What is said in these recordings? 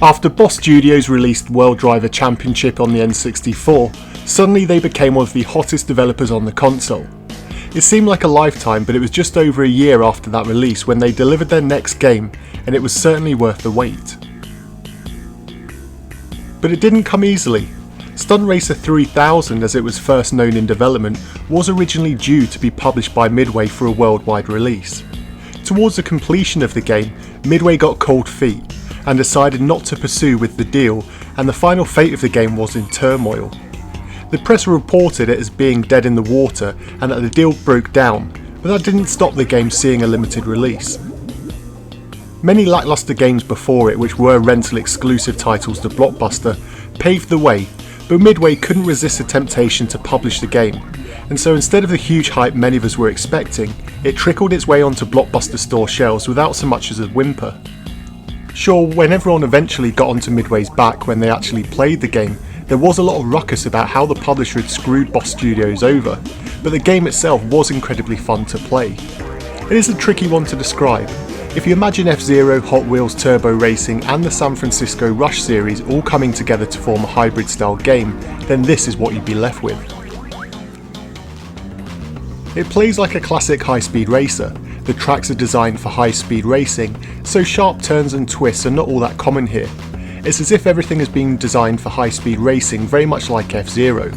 After Boss Studios released World Driver Championship on the N64, suddenly they became one of the hottest developers on the console. It seemed like a lifetime, but it was just over a year after that release when they delivered their next game, and it was certainly worth the wait. But it didn't come easily. Stunt Racer 3000, as it was first known in development, was originally due to be published by Midway for a worldwide release. Towards the completion of the game, Midway got cold feet and decided not to pursue with the deal, and the final fate of the game was in turmoil. The press reported it as being dead in the water and that the deal broke down, but that didn't stop the game seeing a limited release. Many lackluster games before it, which were rental exclusive titles to Blockbuster, paved the way, but Midway couldn't resist the temptation to publish the game, and so instead of the huge hype many of us were expecting, it trickled its way onto Blockbuster store shelves without so much as a whimper. Sure, when everyone eventually got onto Midway's back when they actually played the game, there was a lot of ruckus about how the publisher had screwed Boss Studios over, but the game itself was incredibly fun to play. It is a tricky one to describe. If you imagine F-Zero, Hot Wheels Turbo Racing and the San Francisco Rush series all coming together to form a hybrid style game, then this is what you'd be left with. It plays like a classic high-speed racer. The tracks are designed for high-speed racing, so sharp turns and twists are not all that common here. It's as if everything has been designed for high-speed racing, very much like F-Zero.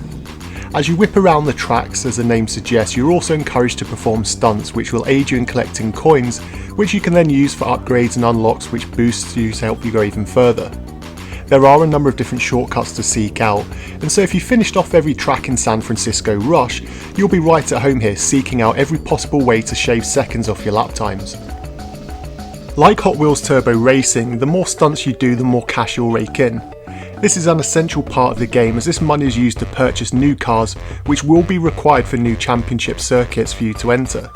As you whip around the tracks, as the name suggests, you're also encouraged to perform stunts which will aid you in collecting coins, which you can then use for upgrades and unlocks which boosts you to help you go even further. There are a number of different shortcuts to seek out, and so if you finished off every track in San Francisco Rush, you'll be right at home here seeking out every possible way to shave seconds off your lap times. Like Hot Wheels Turbo Racing, the more stunts you do, the more cash you'll rake in. This is an essential part of the game as this money is used to purchase new cars which will be required for new championship circuits for you to enter.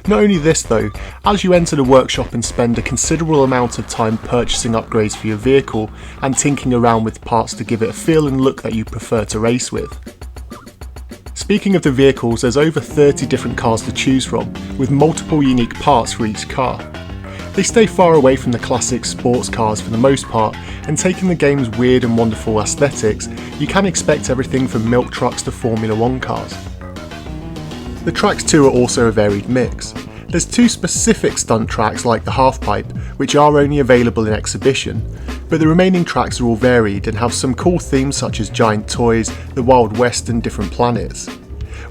Not only this though, as you enter the workshop and spend a considerable amount of time purchasing upgrades for your vehicle and tinkering around with parts to give it a feel and look that you prefer to race with. Speaking of the vehicles, there's over 30 different cars to choose from, with multiple unique parts for each car. They stay far away from the classic sports cars for the most part, and taking the game's weird and wonderful aesthetics, you can expect everything from milk trucks to Formula 1 cars. The tracks too are also a varied mix. There's two specific stunt tracks like the halfpipe, which are only available in exhibition, but the remaining tracks are all varied and have some cool themes such as giant toys, the Wild West and different planets.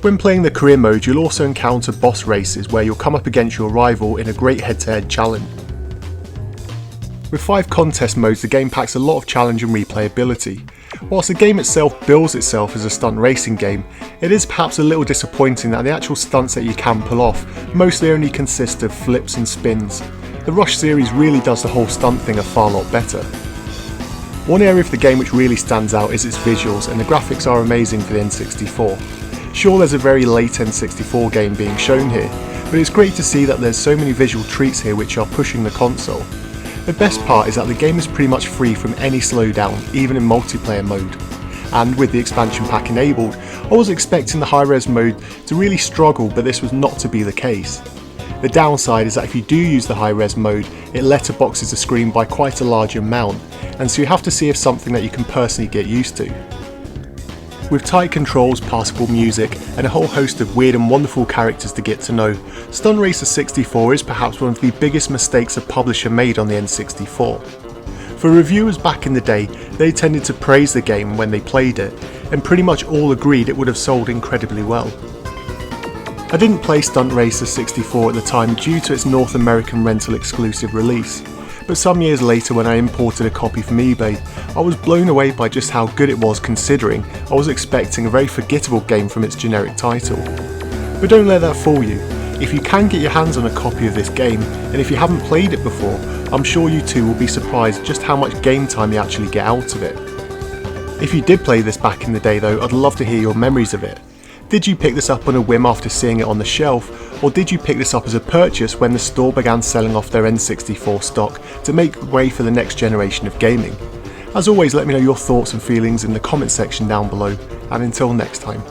When playing the career mode, you'll also encounter boss races where you'll come up against your rival in a great head-to-head challenge. With 5 contest modes, the game packs a lot of challenge and replayability. Whilst the game itself bills itself as a stunt racing game, it is perhaps a little disappointing that the actual stunts that you can pull off mostly only consist of flips and spins. The Rush series really does the whole stunt thing a far lot better. One area of the game which really stands out is its visuals, and the graphics are amazing for the N64. Sure, there's a very late N64 game being shown here, but it's great to see that there's so many visual treats here which are pushing the console. The best part is that the game is pretty much free from any slowdown, even in multiplayer mode. And with the expansion pack enabled, I was expecting the high-res mode to really struggle, but this was not to be the case. The downside is that if you do use the high-res mode, it letterboxes the screen by quite a large amount, and so you have to see if something that you can personally get used to. With tight controls, passable music, and a whole host of weird and wonderful characters to get to know, Stunt Racer 64 is perhaps one of the biggest mistakes a publisher made on the N64. For reviewers back in the day, they tended to praise the game when they played it, and pretty much all agreed it would have sold incredibly well. I didn't play Stunt Racer 64 at the time due to its North American rental exclusive release, but some years later when I imported a copy from eBay, I was blown away by just how good it was considering I was expecting a very forgettable game from its generic title. But don't let that fool you. If you can get your hands on a copy of this game, and if you haven't played it before, I'm sure you too will be surprised just how much game time you actually get out of it. If you did play this back in the day though, I'd love to hear your memories of it. Did you pick this up on a whim after seeing it on the shelf, or did you pick this up as a purchase when the store began selling off their N64 stock to make way for the next generation of gaming? As always, let me know your thoughts and feelings in the comment section down below, and until next time.